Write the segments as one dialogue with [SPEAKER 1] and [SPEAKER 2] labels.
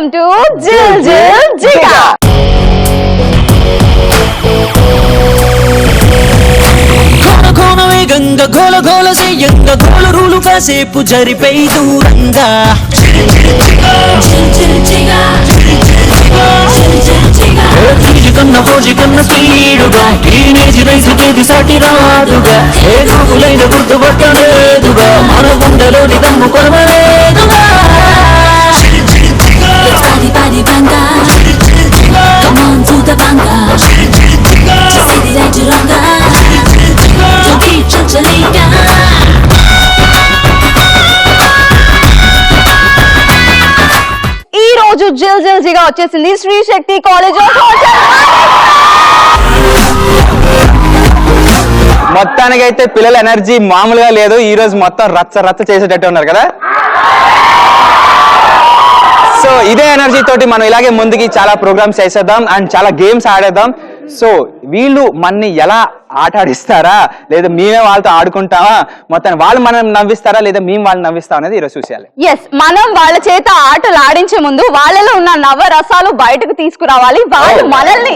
[SPEAKER 1] welcome to Jil Jil Jiga.
[SPEAKER 2] కోన వేగంగా గోల గోల చెయ్యంగా గోల రూలు కాసేపు జరిపై దూరంగా కన్నా ఫోజి కన్నా స్పీడుగా టీనేజ్ రైసు చేతి సాటి రాదుగా ఏ గూగులైన గుర్తుపట్టలేదుగా మన గుండెలోని దమ్ము కొనలేదుగా Come on to the banga Just city like Churanga Don't keep Chanchalika
[SPEAKER 1] ఈ రోజు జిల్ జిల్ జిగా వచ్చేసింది శ్రీ శక్తి కాలేజ్ ఆఫ్ హోటల్.
[SPEAKER 3] మొత్తానికైతే పిల్లల ఎనర్జీ మామూలుగా లేదు. ఈ రోజు మొత్తం రచ్చ రచ్చ చేసేటట్టు ఉన్నారు కదా. సో ఇదే ఎనర్జీ తోటి మనం ఇలాగే ముందుకి చాలా ప్రోగ్రామ్స్ చేసేద్దాం అండ్ చాలా గేమ్స్ ఆడేద్దాం. సో వీళ్ళు మనని ఎలా ఆట ఆడిస్తారా లేదా మేమే వాళ్ళతో ఆడుకుంటామా, మొత్తాన్ని వాళ్ళు మనం నవ్విస్తారా లేదా మేము వాళ్ళు నవ్విస్తాం అనేది ఈరోజు చూసేయాలి.
[SPEAKER 1] మనం వాళ్ళ చేత ఆటలు ఆడించే ముందు వాళ్ళలో ఉన్న నవ రసాలు బయటకు తీసుకురావాలి. వాళ్ళు మనల్ని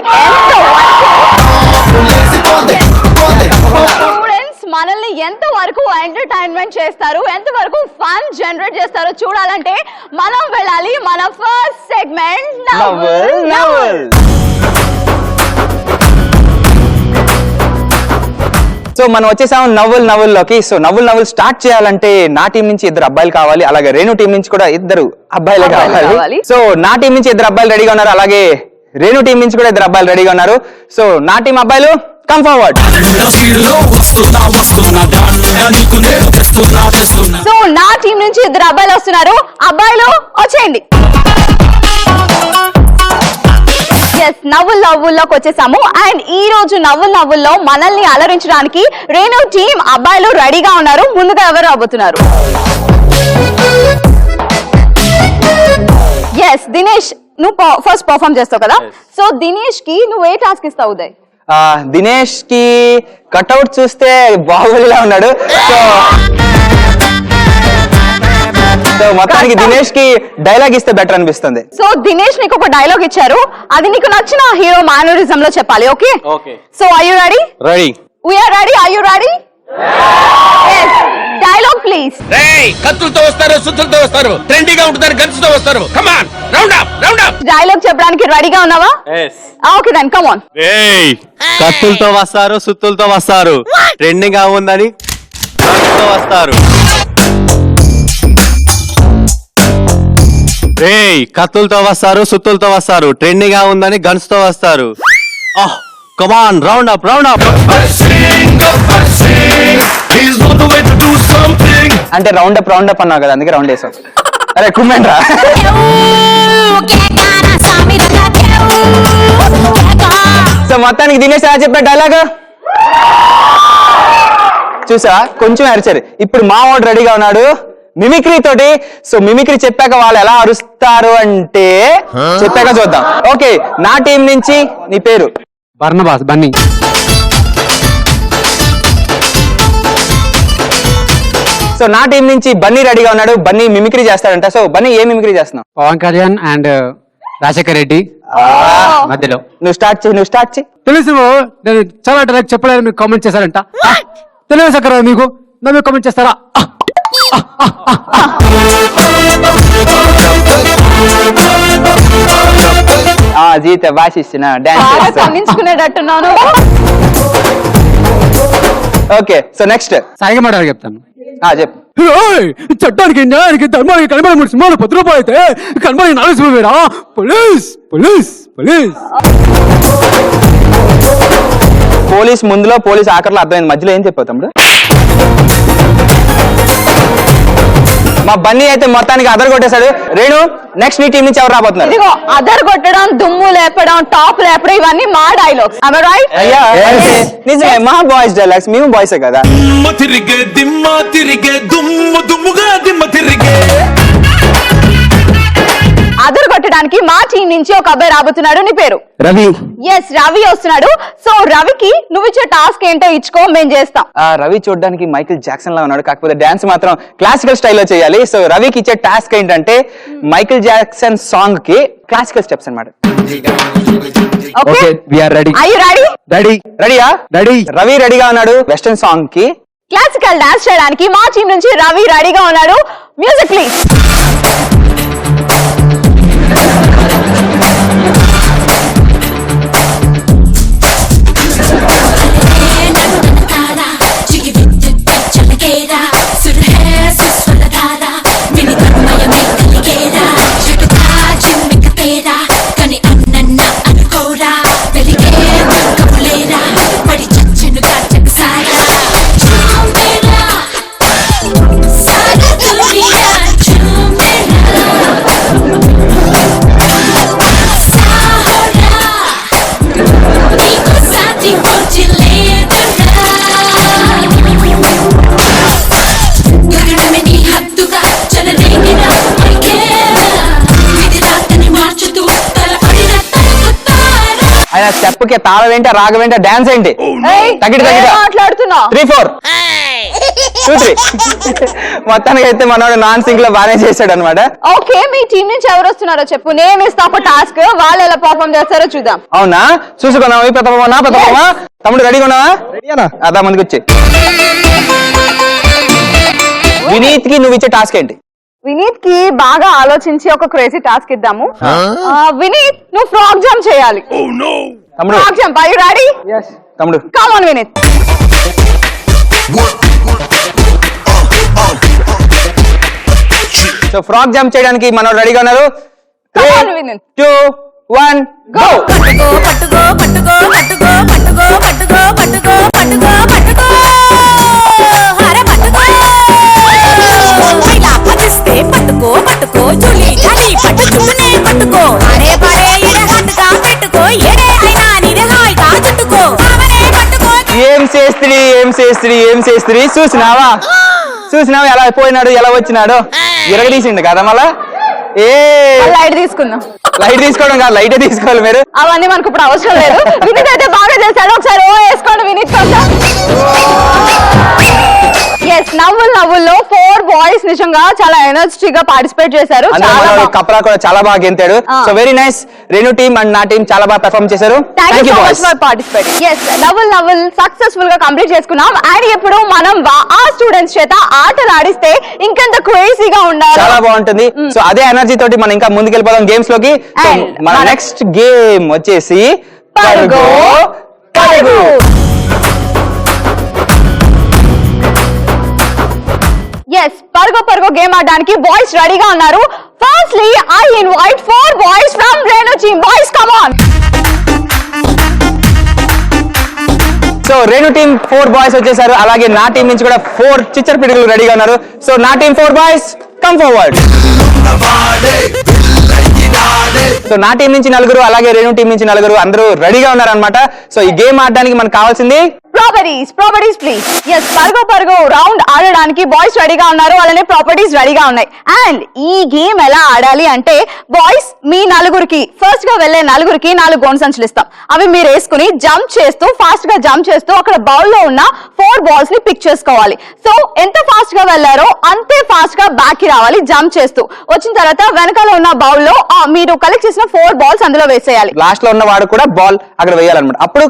[SPEAKER 1] స్టూడెంట్స్ మనల్ని ఎంత వరకు ఎంటర్టైన్మెంట్ చేస్తారు, ఎంత వరకు ఫన్ జనరేట్ చేస్తారో చూడాలంటే మనం వెళ్ళాలి మన ఫస్ట్ సెగ్మెంట్ నవ్వుల్ నవ్వుల్.
[SPEAKER 3] సో మనం వచ్చేసాము నవ్వుల్లోకి. సో నవ్వుల్ స్టార్ట్ చేయాలంటే నా టీం నుంచి 2 అబ్బాయిలు కావాలి, అలాగే రేణు టీం నుంచి కూడా 2 అబ్బాయిలు కావాలి. సో నా టీం నుంచి 2 అబ్బాయిలు రెడీగా ఉన్నారు, అలాగే రేణు టీం నుంచి కూడా 2 అబ్బాయిలు రెడీగా ఉన్నారు. సో నా టీం అబ్బాయిలు కమ్ ఫార్వర్డ్.
[SPEAKER 1] సో నా టీం నుంచి 2 అబ్బాయిలు వస్తున్నారు. అబ్బాయిలు వచ్చేయండి. నవ్వుల్లోకి వచ్చేసాము. అండ్ ఈ రోజు నవ్వుల్లో మనల్ని అలరించడానికి రేణు టీం అబ్బాయిలు రెడీగా ఉన్నారు. ముందుగా ఎవరు రాబోతున్నారు? దినేష్, నువ్వు ఫస్ట్ పర్ఫార్మ్ చేస్తావు కదా. సో దినేష్ కి నువ్వు ఏ టాస్క్ ఇస్తావు ఉదయ్?
[SPEAKER 3] దినేష్ కి కట్అవుట్ చూస్తే బాహుబలిలా ఉన్నాడు. సో మొత్తానికి దినేష్ కి డైలాగ్ ఇస్తే బెటర్ అనిపిస్తుంది.
[SPEAKER 1] సో దినేష్ నీకు ఒక డైలాగ్ ఇచ్చారు, అది నీకు నచ్చిన హీరో మేనరిజం లో చెప్పాలి. Okay so are you ready?
[SPEAKER 3] Ready.
[SPEAKER 1] We are ready. Are you ready? yes dialogue please.
[SPEAKER 4] కత్తులతో వస్తారు, సుత్తులతో వస్తారు, ట్రెండీగా ఉంటారు, గన్స్ తో వస్తారు. Come on, round up.
[SPEAKER 1] Dialogue చెప్పడానికి రెడీగా ఉన్నావా? Okay then come on.
[SPEAKER 5] కత్తులతో వస్తారు, సుత్తులతో వస్తారు, ట్రెండింగ్ గా ఉందని వస్తారు. కత్తులతో వస్తారు, సుత్తులతో వస్తారు, ట్రెండింగ్ గా ఉందని గన్స్ తో వస్తారు. కమాన్, రౌండ్ అప్.
[SPEAKER 3] అంటే రౌండ్ అప్ అన్నావు కదా, అందుకే రౌండ్ వేసావు. అరే కుమ్మెండ్రా. సో మొత్తానికి దినేష్ ఎలా చెప్పాడు డైలాగ్ చూసా, కొంచెం అరిచారు. ఇప్పుడు మా వాడు రెడీగా ఉన్నాడు మిమిక్రీ తోటి. సో మిమిక్రీ చెప్పాక వాళ్ళు ఎలా అరుస్తారు అంటే చెప్పాక చూద్దాం. ఓకే, నా టీం నుంచి నీ పేరు?
[SPEAKER 6] బర్నబాస్ బన్నీ.
[SPEAKER 3] సో నా టీం నుంచి బన్నీ రెడీగా ఉన్నాడు. బన్నీ మిమిక్రీ చేస్తాడంట. సో బన్నీ ఏ మిమిక్రీ చేస్తున్నావు?
[SPEAKER 6] పవన్ కళ్యాణ్ అండ్ రాజశేఖర్ రెడ్డి మధ్యలో.
[SPEAKER 3] నువ్వు స్టార్ట్ చేయి.
[SPEAKER 6] తెలుసు, నేను చాలా డైరెక్ట్ చెప్పలేదు, మీకు కామెంట్ చేశారంట. తెలియదు సక్కరా మీకు, మీరు కామెంట్ చేస్తారా?
[SPEAKER 3] జీత భాషిస్తున్నా డాన్స్
[SPEAKER 1] అందించుకునేటట్టున్నాను.
[SPEAKER 3] ఓకే సో నెక్స్ట్
[SPEAKER 6] సాయిగా మాట చెప్తాను.
[SPEAKER 3] చెప్పు.
[SPEAKER 6] చట్టానికి న్యాయానికి ధర్మానికి కనబడి 3 సింహాలు 10 రూపాయలు అయితే కనబడి 4 సింహమేరా?
[SPEAKER 3] పోలీస్ ముందులో పోలీస్ ఆఖరిలో అర్థమైంది, మధ్యలో ఏం చెప్పావు తమ్ముడు? మా బన్నీ అయితే మొత్తానికి అదర్ కొట్టేశాడు. రేణు, నెక్స్ట్ నీ టీం నుంచి ఎవరు రాబోతున్నారు?
[SPEAKER 1] ఇదిగో అదర్ కొట్టడం, దుమ్ము లేపడం, టాప్ లేపడం ఇవన్నీ మా డైలాగ్స్.
[SPEAKER 3] అయ్యా నిజమే, మా బాయ్స్ డైలాగ్స్, మేము బాయ్సే కదా.
[SPEAKER 1] అదర్ కొట్టే ఆడడానికి మా టీం నుంచి ఒక అబ్బాయి రాబోతున్నాడు. నీ పేరు?
[SPEAKER 3] రవి.
[SPEAKER 1] ఎస్, రవి వస్తున్నాడు. సో రవికి నువ్వు ఇచ్చే టాస్క్ ఏంటో ఇచ్చుకో, మేము చేస్తాం.
[SPEAKER 3] రవి చూడడానికి మైకిల్ జాక్సన్ లా ఉన్నాడు, కాకపోతే డాన్స్ మాత్రం క్లాసికల్ స్టైల్లో చేయాలి. సో రవికి ఇచ్చే టాస్క్ ఏంటంటే మైకిల్ జాక్సన్ సాంగ్ కి క్లాసికల్ స్టెప్స్ అన్నమాట.
[SPEAKER 1] Okay,
[SPEAKER 6] we are ready.
[SPEAKER 1] Are you ready?
[SPEAKER 6] Ready.
[SPEAKER 3] రెడీయా?
[SPEAKER 6] రెడీ.
[SPEAKER 3] రవి రెడీగా ఉన్నాడు వెస్టర్న్ సాంగ్ కి.
[SPEAKER 1] క్లాసికల్ డాన్స్ చేయడానికి మా టీం నుంచి రవి రెడీగా ఉన్నాడు. Music please.
[SPEAKER 3] ఆయన స్టెప్ కి తాళం ఏంటి, రాగం ఏంటి, డాన్స్ ఏంటి? తగిడి
[SPEAKER 1] మాట్లాడుతున్నా
[SPEAKER 3] 3 4 2 3 మొత్తానికి అయితే మనోడు నాన్ సింక్ లో బాగానే చేశాడు అనమాట.
[SPEAKER 1] ఓకే, మీ టీం నుంచి ఎవరు వస్తున్నారో చెప్పు, నేను ఇస్తా ఒక టాస్క్, వాళ్ళు ఎలా పర్ఫార్మ్ చేస్తారో చూద్దాం.
[SPEAKER 3] అవునా? చూసుకున్నావా? ఈ ప్రథమా తమ్ముడు రెడీగా ఉన్నావా? అదా ముందుకు వచ్చి. వినీత్ కి నువ్వు ఇచ్చే టాస్క్ ఏంటి?
[SPEAKER 1] వినీత్ కి బాగా ఆలోచించి ఒక క్రేజీ టాస్క్ ఇద్దాము. వినీత్, నువ్వు ఫ్రాక్ జంప్ చేయాలి.
[SPEAKER 3] తమ్ముడు
[SPEAKER 1] frog jump, are you ready?
[SPEAKER 3] తమ్ముడు
[SPEAKER 1] come on Vineeth.
[SPEAKER 3] So frog jump చేయడానికి మనోడు రెడీగా ఉన్నారు.
[SPEAKER 1] Come on, Vinith.
[SPEAKER 3] 2 1 గో.
[SPEAKER 7] పట్టుకో పట్టుకో పట్టుకో పట్టుకో పట్టుకో పట్టుకో పట్టుకో పట్టుకో హరే పట్టుకో ఇలా పదిస్తే పట్టుకో పట్టుకో జులి జలి పట్టు చుట్టునే పట్టుకో అరే పరే ఇడ హట్టుగా పెట్టుకో ఎడే అయినా నిదే హాయిగా చుట్టుకో ఆమనే పట్టుకో.
[SPEAKER 3] ఏం చేస్త్రీ చూసినావా ఎలా పోయినాడు, ఎలా వచ్చినాడు? ఇరగదీసిండు కదా మళ్ళా.
[SPEAKER 1] లైట్ తీసుకుందాం.
[SPEAKER 3] లైట్ తీసుకోవడం కాదు, లైటే తీసుకోవాలి మీరు.
[SPEAKER 1] అవన్నీ మనకు ఇప్పుడు అవసరం లేదు. వినీత్ అయితే బాగా చేశాడు. ఒకసారి ఓ వేసుకోండి వినీత్ కోసం. ఎస్, నవ్వుల్లో 4 బాయ్స్ నిజంగా చాలా ఎనర్జెటిక్ పార్టిసిపేట్ చేశారు.
[SPEAKER 3] కప్రా కూడా చాలా బాగా గెంతాడు. So very nice. Renu team and నా టీం చాలా బాగా పెర్ఫార్మ్ చేశారు.
[SPEAKER 1] Thank you so much for participating. Yes, నవ్వుల్ సక్సెస్ఫుల్ గా కంప్లీట్ చేసుకున్నాం. అండ్ ఇప్పుడు మనం ఆ స్టూడెంట్స్ చేత ఆటలు ఆడిస్తే ఇంకెంత క్రేజీగా ఉండాలి.
[SPEAKER 3] చాలా బాగుంటుంది. సో అదే ఎనర్జీ తోటి మనం ఇంకా ముందుకెళ్ళిపోదాం గేమ్స్ లోకి. మన నెక్స్ట్ గేమ్ వచ్చేసి పరుగో పరుగు.
[SPEAKER 1] ఎస్, పరుగో గేమ్ ఆడడానికి బాయ్స్ రెడీగా ఉన్నారు. Firstly I invite 4 boys from Renu team. Boys come on.
[SPEAKER 3] So Renu team 4 boys వచ్చేసారు. అలాగే నా టీం నుంచి కూడా 4 చిచ్చర పిడుగులు రెడీగా ఉన్నారు. సో నా team 4 boys come forward. So నా టీం నుంచి 4, అలాగే రేణు టీం నుంచి 4 అందరూ రెడీగా ఉన్నారనమాట. సో ఈ గేమ్ ఆడడానికి మనకు కావాల్సింది
[SPEAKER 1] ప్రాపర్టీస్ ప్లీజ్. ఎస్, పరుగో రౌండ్ ఆడడానికి బాయ్స్ రెడీగా ఉన్నారు, అలానే ప్రాపర్టీస్ రెడీగా ఉన్నాయి. అండ్ ఈ గేమ్ ఎలా ఆడాలి అంటే, బాయ్స్ మీ 4కి ఫస్ట్ గా వెళ్లే 4కి 4 గోన్ సంచులు ఇస్తాం. అవి మీరు వేసుకుని ఫాస్ట్ గా జంప్ చేస్తూ అక్కడ బౌల్ లో ఉన్న 4 బాల్స్ ని పిక్ చేసుకోవాలి. సో ఎంత ఫాస్ట్ గా వెళ్లారో అంతే ఫాస్ట్ గా బ్యాక్ కి రావాలి జంప్ చేస్తూ. వచ్చిన తర్వాత వెనకాల ఉన్న బౌల్ లో మీరు కలెక్ట్ చేసిన 4 బాల్స్ అందులో వేసేయాలి.
[SPEAKER 3] లాస్ట్ లో ఉన్న వాడు కూడా బాల్ అక్కడ వేయాలన్నమాట. అప్పుడు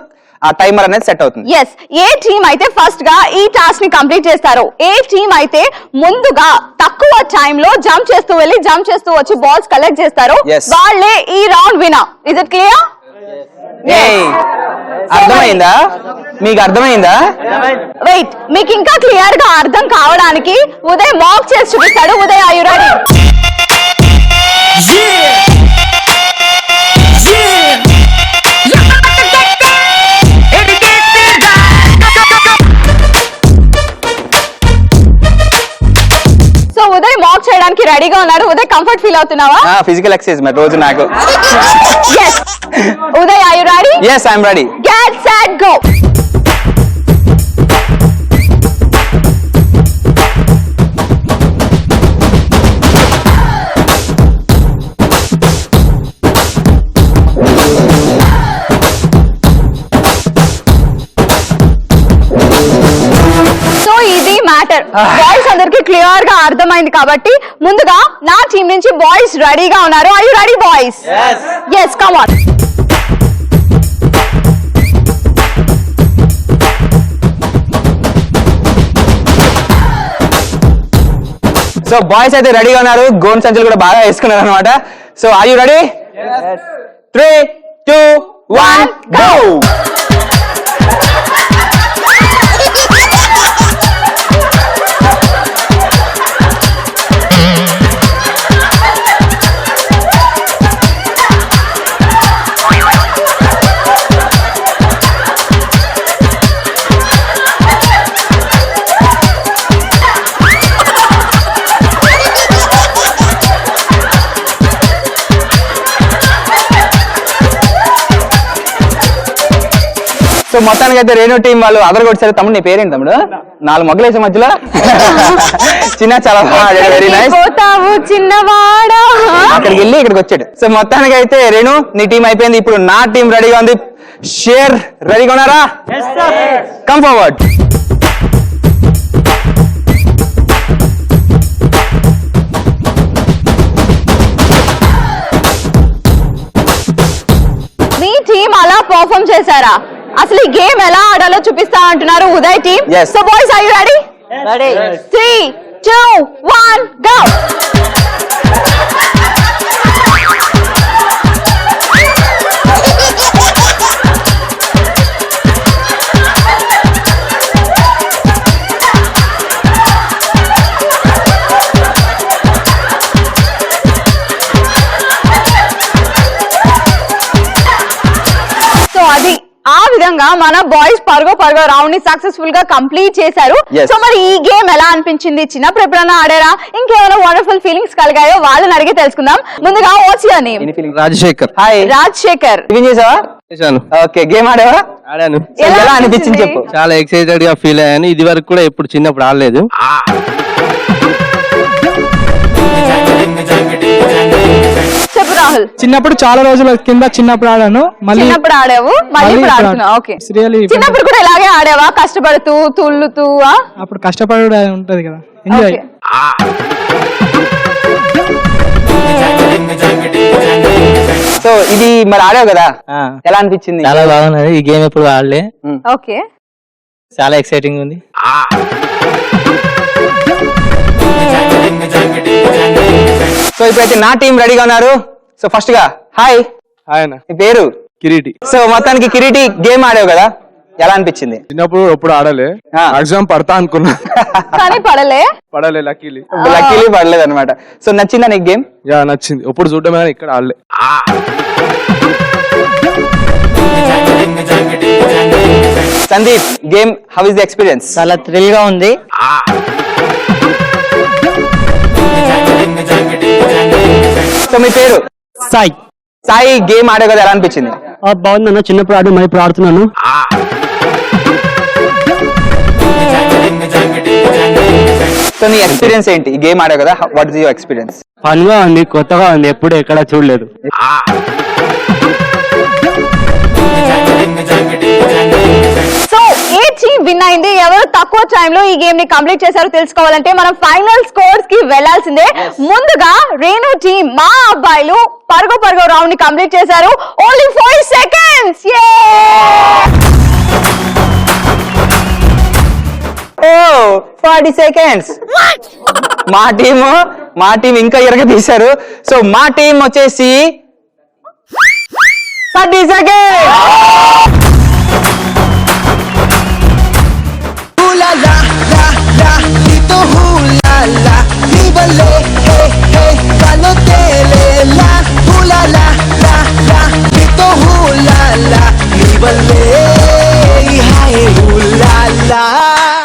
[SPEAKER 3] ఆ టైమర్ అనేది సెట్ అవుతుంది.
[SPEAKER 1] ఎస్, ఏ టీం అయితే ఫస్ట్ గా ఈ టాస్క్ ని కంప్లీట్ చేస్తారో, ఏ టీం అయితే ముందుగా తక్కువ టైం లో జంప్ చేస్తూ వచ్చి బాల్స్ కలెక్ట్ చేస్తారో వాళ్ళే ఈ round winner. Is it clear?
[SPEAKER 3] అర్థమైందా? మీకు అర్థమైందా?
[SPEAKER 1] వెయిట్, మీకు ఇంకా క్లియర్ గా అర్థం కావడానికి ఉదయ్ మాక్ చేసి చూపిస్తాడు. Uday, are you ready? So Uday mock చేయడానికి రెడీగా ఉన్నారు. ఉదయ్, కంఫర్ట్ ఫీల్ అవుతున్నావా?
[SPEAKER 3] ఫిజికల్ ఎక్సర్సైజ్ మరి రోజు నాకు.
[SPEAKER 1] yes. Uday, are you ready?
[SPEAKER 3] Yes, I am ready.
[SPEAKER 1] Get set, go. Matter boys అందరికి క్లియర్ గా అర్థమైంది కాబట్టి ముందుగా నా టీం నుంచి బాయ్స్ రెడీగా ఉన్నారు. Are you ready boys? yes come on.
[SPEAKER 3] So boys అయితే రెడీగా ఉన్నారు, గోన్ సంచులు కూడా బాగా వేసుకున్నారు అనమాట. So are you ready? 3, 2, 1 go. So మొత్తానికి అయితే రేణు టీం వాళ్ళు అదరగొట్టారు. తమ్ముడు నీ పేరేంటి తమ్ముడు? 4 మొగ్గలు వేసే మధ్యలో చిన్న చాలా వెరీ నైస్.
[SPEAKER 1] పోతావు చిన్నవాడా.
[SPEAKER 3] అక్కడికి వెళ్ళి ఇక్కడికి వచ్చాడు. సో మొత్తానికి అయితే రేణు నీ టీం అయిపోయింది. ఇప్పుడు నా టీం రెడీగా ఉంది. షేర్ రెడీగా ఉన్నారా? Come forward.
[SPEAKER 1] మీ టీం అలా పర్ఫార్మ్ చేశారా? అసలు ఈ గేమ్ ఎలా ఆడాలో చూపిస్తా అంటున్నారు Uday team.
[SPEAKER 3] Yes.
[SPEAKER 1] So boys are you ready? Ready. 3, 2, 1 go. So అది ఆ విధంగా మన బాయ్స్ పరుగో రౌండ్ ని సక్సెస్ఫుల్ గా కంప్లీట్ చేశారు.
[SPEAKER 3] Yes.
[SPEAKER 1] సో మరి ఈ గేమ్ ఎలా అనిపించింది? చిన్నప్పుడు ఎప్పుడైనా ఆడారా? ఇంకేమైనా వండర్ఫుల్ ఫీలింగ్స్ కలిగాయో వాళ్ళని అడిగి తెలుసుకుందాం. ముందుగా what's your name?
[SPEAKER 5] Rajasekhar.
[SPEAKER 3] Hi
[SPEAKER 1] Rajasekhar.
[SPEAKER 3] Win చేసావా?
[SPEAKER 5] చేశాను.
[SPEAKER 3] ఓకే, గేమ్ ఆడావా?
[SPEAKER 5] ఆడాను.
[SPEAKER 3] So, ఎలా అనిపించింది చెప్పు.
[SPEAKER 5] చాలా ఎక్సైటెడ్ గా ఫీల్ అయ్యాను. ఇది వరకు కూడా ఎప్పుడు చిన్నప్పుడు ఆడలేదు.
[SPEAKER 1] చెప్పు రాహుల్.
[SPEAKER 8] చిన్నప్పుడు చాలా రోజుల కింద చిన్నప్పుడు ఆడాను. మళ్ళీ
[SPEAKER 1] చిన్నప్పుడు ఆడావు, మళ్ళీ ఇప్పుడు ఆడుతున్నావు. ఓకే.
[SPEAKER 8] రియల్లీ
[SPEAKER 1] చిన్నప్పుడు కూడా ఇలాగే ఆడావా? కష్టపడుతూ తుల్లుతూ?
[SPEAKER 8] అప్పుడు కష్టపడు ఉంటది కదా, ఎంజాయ్.
[SPEAKER 3] సో ఇది మరి ఆడావు కదా, ఎలా అనిపించింది?
[SPEAKER 9] చాలా బాగున్నది. ఈ గేమ్ ఎప్పుడు ఆడలే,
[SPEAKER 1] ఓకే.
[SPEAKER 9] చాలా ఎక్సైటింగ్ ఉంది.
[SPEAKER 3] సో ఇప్పుడైతే నా టీం రెడీగా ఉన్నారు. సో ఫస్ట్ గా హాయ్.
[SPEAKER 5] ఆయన
[SPEAKER 3] నీ పేరు?
[SPEAKER 5] కిరీటి.
[SPEAKER 3] సో మొత్తానికి కిరీటి గేమ్ ఆడావు కదా, ఎలా అనిపించింది?
[SPEAKER 5] చిన్నప్పుడు ఎప్పుడు ఆడలే, ఎగ్జామ్ పడతా అనుకున్నా,
[SPEAKER 1] కానీ పడలే.
[SPEAKER 5] పడలే. లక్కీలీ
[SPEAKER 3] పడలేదు అనమాట. సో నచ్చిందా నీకు గేమ్?
[SPEAKER 5] యా, నచ్చింది. ఎప్పుడు చూడటమే కానీ ఇక్కడ ఆడలే.
[SPEAKER 3] Sandeep, game how is the experience?
[SPEAKER 9] చాలా థ్రిల్ గా ఉంది.
[SPEAKER 3] సో మీ పేరు?
[SPEAKER 8] సాయి.
[SPEAKER 3] సాయి, గేమ్ ఆడావు కదా, ఎలా అనిపించింది?
[SPEAKER 8] బాగుందన్న, చిన్నప్పుడు ఆడి మరి ఇప్పుడు ఆడుతున్నాను.
[SPEAKER 3] సో నీ ఎక్స్పీరియన్స్ ఏంటి? ఈ గేమ్ ఆడావు కదా, what is your experience?
[SPEAKER 8] Fun గా ఉంది, కొత్తగా ఉంది, ఎప్పుడు ఎక్కడ చూడలేదు.
[SPEAKER 1] సో ఏ టీం విన్ అయింది, ఎవరు తక్కువ టైం లో ఈ గేమ్ ని కంప్లీట్ చేశారో తెలుసుకోవాలంటే మనం ఫైనల్ స్కోర్స్ కి వెళ్లాల్సిందే. ముందుగా రేణు టీం మా అబ్బాయిలు పరుగో రౌండ్ ని కంప్లీట్ చేశారు. Only 4 seconds.
[SPEAKER 3] ఓ 40 seconds. మా టీం ఇంకా ఎరగ తీశారు. సో మా టీం వచ్చేసి 30 seconds.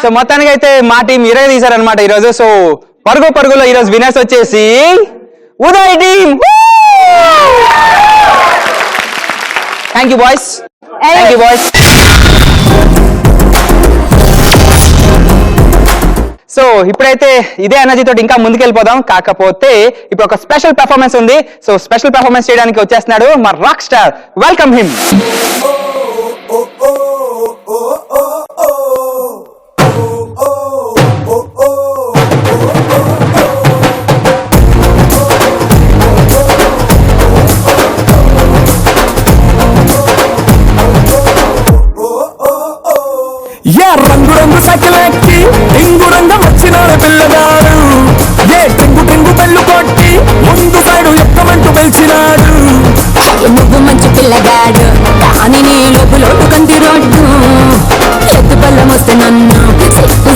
[SPEAKER 3] సో మొత్తానికి అయితే మా టీం ఇరగ తీశారనమాట ఈరోజు. సో పరుగులో ఈరోజు వినర్స్ వచ్చేసి Uday team. Thank you boys. So ఇప్పుడైతే ఇదే ఎనర్జీ తోటి ఇంకా ముందుకెళ్ళిపోదాం. కాకపోతే ఇప్పుడు ఒక స్పెషల్ పెర్ఫార్మెన్స్ ఉంది. సో స్పెషల్ పెర్ఫార్మెన్స్ చేయడానికి వచ్చేస్తున్నాడు మా రాక్ స్టార్. Welcome him.
[SPEAKER 2] పెంచినాడు.
[SPEAKER 7] నువ్వు మంచి పిల్లగాడు కానీ నీ లోటు కంది రోడ్డు ఎత్తు బల్లం వస్తే నన్ను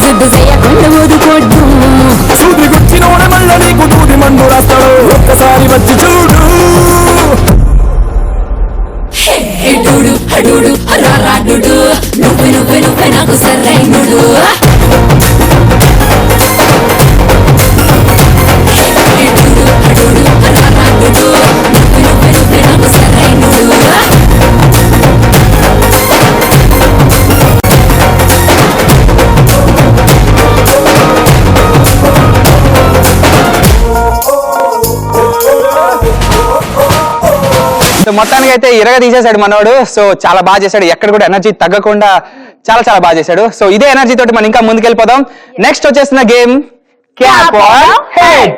[SPEAKER 7] సిద్దు చేయకుండా ఊరుకోడ్డు
[SPEAKER 2] సూది గుచ్చినోడ మళ్ళ నీకు దూది మందు రాస్తాడు. ఒక్కసారి వచ్చి చూడు.
[SPEAKER 7] డూడు హడూడు హరారాడు నువ్వే నాకు సరైనడు
[SPEAKER 3] సో మొత్తానికి అయితే ఇరగ తీసేశాడు మనోడు. సో చాలా బాగా చేశాడు, ఎక్కడ కూడా ఎనర్జీ తగ్గకుండా చాలా చాలా బాగా చేశాడు. సో ఇదే ఎనర్జీ తోటి మనం ఇంకా ముందుకెళ్ళిపోదాం. నెక్స్ట్ వచ్చేసిన game cap on head.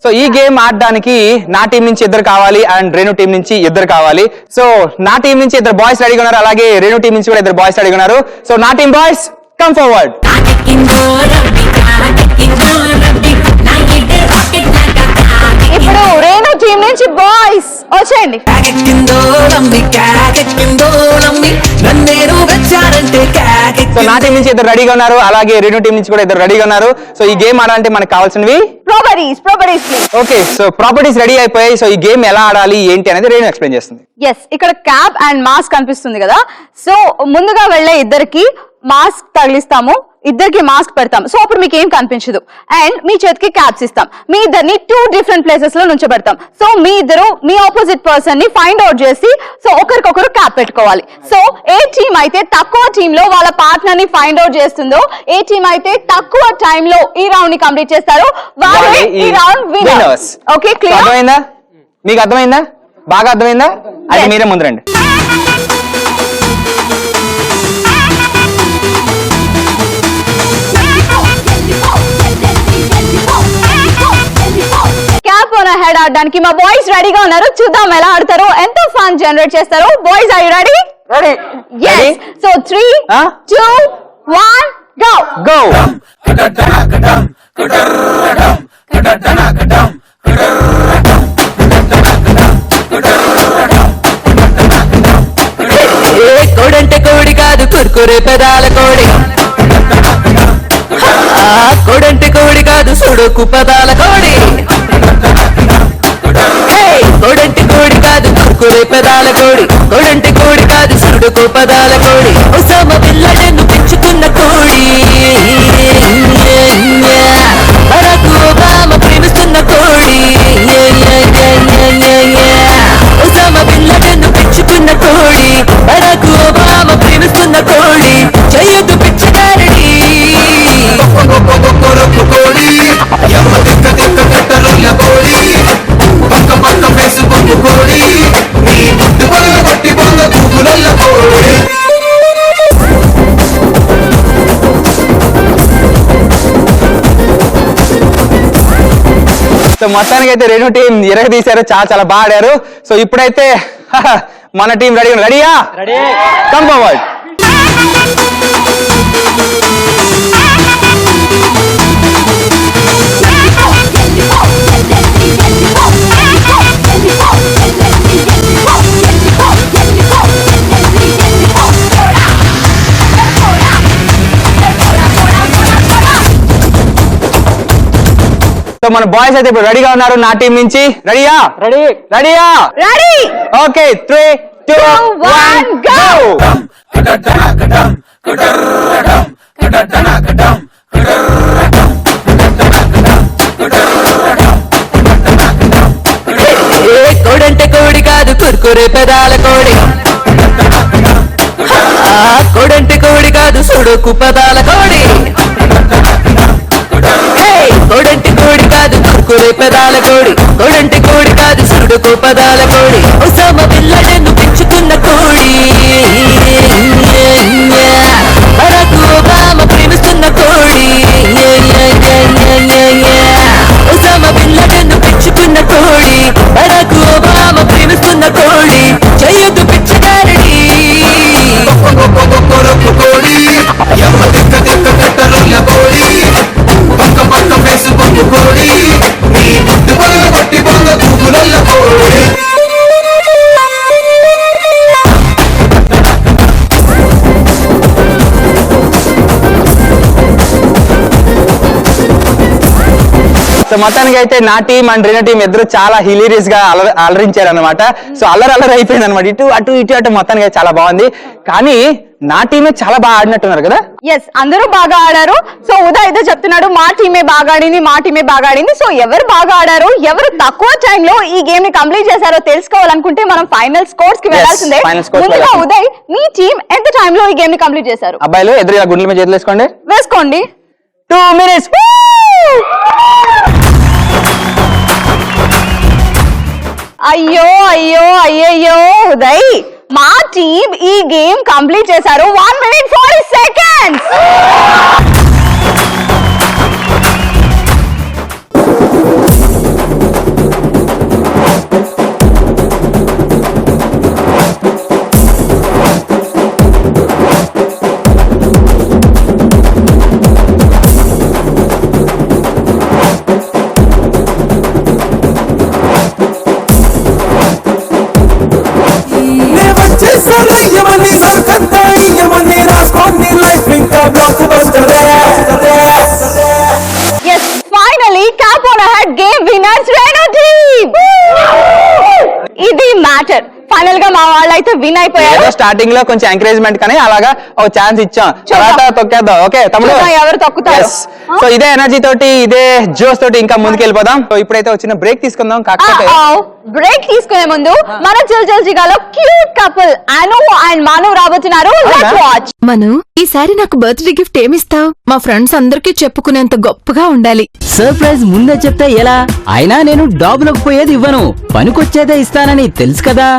[SPEAKER 3] So ఈ గేమ్ ఆడడానికి నా టీం నుంచి ఇద్దరు కావాలి అండ్ రేణు టీం నుంచి ఇద్దరు కావాలి. సో నా టీం నుంచి ఇద్దరు బాయ్స్ రెడీగా ఉన్నారు, అలాగే రేణు టీం నుంచి కూడా ఇద్దరు బాయ్స్ రెడీగా ఉన్నారు. సో నా టీం బాయ్స్ కమ్ ఫార్వర్డ్.
[SPEAKER 1] ఇప్పుడు రేణు టీం నుంచి బాయ్స్ వచ్చేయండి.
[SPEAKER 3] సో నా టీం నుంచి ఇద్దరు రెడీగా ఉన్నారు, అలాగే రేణు టీం నుంచి కూడా ఇద్దరు రెడీగా ఉన్నారు. సో ఈ గేమ్ ఆడాలంటే మనకు కావాల్సినవి
[SPEAKER 1] properties please.
[SPEAKER 3] Okay, so properties ready అయిపోయాయి. సో ఈ గేమ్ ఎలా ఆడాలి ఏంటి అనేది రేణు ఎక్స్ప్లెయిన్ చేస్తుంది.
[SPEAKER 1] ఎస్, ఇక్కడ క్యాప్ అండ్ మాస్క్ కనిపిస్తుంది కదా. సో ముందుగా వెళ్ళే ఇద్దరికి మాస్క్ తగిలిస్తాము, ఇద్దరికి మాస్క్ పెడతాం. సో అప్పుడు మీకు ఏం కనిపించదు అండ్ మీ చేతికి క్యాప్స్ ఇస్తాం. మీ ఇద్దరిని 2 డిఫరెంట్ ప్లేసెస్ లో నుంచోబెడతాం. సో మీ ఇద్దరు మీ ఆపోజిట్ పర్సన్ ని ఫైండ్ అవుట్ చేసి సో ఒకరికొకరు క్యాప్ పెట్టుకోవాలి. సో ఏ టీమ్ అయితే తక్కువ టీమ్ లో వాళ్ళ పార్ట్నర్ ని ఫైండ్ అవుట్ చేస్తుందో, ఏ టీమ్ అయితే తక్కువ టైం లో ఈ రౌండ్ ని కంప్లీట్ చేస్తారో వాళ్ళే ఈ రౌండ్ విన్నర్స్. Okay, clear?
[SPEAKER 3] అర్థమైందా? మీకు అర్థమైందా? బాగా అర్థమైందా? అది మీరే ముందు రండి.
[SPEAKER 1] క్యాప్ ఆన్ హెడ్ ఆడడానికి మా బాయ్స్ రెడీగా ఉన్నారు. చూద్దాం ఎలా ఆడతారో, ఎంత ఫన్ జనరేట్ చేస్తారో. Boys are you ready?
[SPEAKER 3] Ready.
[SPEAKER 1] yes. So 3 2 1 go.
[SPEAKER 3] Go.
[SPEAKER 2] కోడంటే కోడి కాదు కుర్కురే పెదాల కోడి. కోడంటే కోడి కాదు సుడుకు పదాల కోడి. కోడంటే కోడి కాదు కుర్కురే పెదాల కోడి. కోడంటే కోడి కాదు సుడుకు పదాల కోడి. ఒసామ పిల్లడను పెంచుకున్న కోడి. బరాక్ ఒబామా ప్రేమిస్తున్న కోడి. ఒసామ పిల్లడను పెంచుకున్న కోడి. బరాక్ ఒబామా ప్రేమిస్తున్న కోడి. చెయ్యదు పిచ్చగారడి కోడి. ఎమ్మ తిక్క తిక్క కట్టరుల కోడి. పక్క పక్క ఫేసుబుక్ కోడి. నీ ముట్టు వల్ల కొట్టి బొంగ గూగులల్ల కోడి.
[SPEAKER 3] సో మొత్తానికి అయితే రేణు టీం ఇరగ తీశారు, చాలా చాలా బాగా ఆడారు. సో ఇప్పుడైతే మన టీం రెడీయా? Come forward. సో మన బాయ్స్ అయితే ఇప్పుడు రెడీగా ఉన్నారు. నా టీం నుంచి రెడీయా? రెడీయా?
[SPEAKER 1] రెడీ.
[SPEAKER 3] Okay, 3 2 1 go.
[SPEAKER 2] కోడంటే కోడి కాదు కుర్కురే పెదాల కోడి. కోడంటే కోడి కాదు సుడుకు పదాల కోడి. కోడంటే కోడి కాదు కుర్కురే పెదాల కోడి. కోడంటే కోడి కాదు సుడుకు పదాల కోడి. ఒసామ పిల్లడను పెంచుకున్న కోడి. బరాక్ ఒబామా ప్రేమిస్తున్న కోడి. ఒసామ పిల్లడను పెంచుకున్న కోడి. బరాక్ ఒబామా ప్రేమిస్తున్న కోడి. చెయ్యదు పిచ్చగారడి కోడి. ఎమ్మ తిక్క తిక్క కట్టరుల కోడి. పక్క పక్క ఫేస్
[SPEAKER 3] సో మొత్తానికి అయితే నా టీం అండ్ రేణు టీం ఇద్దరు చాలా హిలీరియస్ గా అలరించారు అనమాట. సో అల్లరి అయిపోయింది అనమాట. ఇటు మొత్తానికి అయితే చాలా బాగుంది. కానీ నా టీమే చాలా బాగా ఆడినట్టున్నారు కదా.
[SPEAKER 1] ఎస్, అందరూ బాగా ఆడారు. సో ఉదయ్ అయితే చెప్తున్నాడు మా టీమే బాగా ఆడింది. సో ఎవరు బాగా ఆడారు, ఎవరు తక్కువ టైంలో ఈ గేమ్ ని కంప్లీట్ చేశారో తెలుసుకోవాలనుకుంటే మనం ఫైనల్ స్కోర్స్ కి వెళ్ళాల్సిందే. ముందుగా ఉదయ్, మీ టీం ఎంత టైంలో ఈ గేమ్ ని కంప్లీట్ చేశారు?
[SPEAKER 3] అబ్బాయిలు ఎదురు ఇలా గుండెల మీద చేతులు
[SPEAKER 1] వేసుకోండి.
[SPEAKER 3] 2 minutes.
[SPEAKER 1] అయ్యో ఉదయ్, మా టీం ఈ గేమ్ కంప్లీట్ చేశారు 1 minute 40 seconds. Yes, finally, Cap on Ahead game winners Reno team. ఇది మ్యాటర్. ఫైనల్ గా మా వాళ్ళు అయితే విన్ అయిపోయారు.
[SPEAKER 3] స్టార్టింగ్ లో కొంచెం ఎంకరేజ్మెంట్ కానీ అలాగా ఒక ఛాన్స్ ఇచ్చాం, తర్వాత తొక్కేద్దాం. ఓకే తమ్ముడు,
[SPEAKER 1] ఎవరు తొక్కుతారు?
[SPEAKER 3] సో ఇదే ఎనర్జీ తోటి, ఇదే జోష్ తోటి ఇంకా ముందుకు వెళ్ళిపోదాం. సో ఇప్పుడైతే వచ్చిన బ్రేక్ తీసుకుందాం. కాకపోతే
[SPEAKER 1] బ్రేక్ తీసుకునే ముందు మన జల్ జిగాలో cute couple Anu and Manu రాబోతున్నారు. Let's watch.
[SPEAKER 7] మను, ఈసారి నాకు బర్త్డే గిఫ్ట్ ఏమిస్తావు? మా ఫ్రెండ్స్ అందరికీ చెప్పుకునేంత గొప్పగా ఉండాలి.
[SPEAKER 2] సర్ప్రైజ్ ముందే చెప్తే ఎలా? అయినా నేను డాబులకు పోయేది ఇవ్వను, పనికొచ్చేదే ఇస్తానని తెలుసు కదా.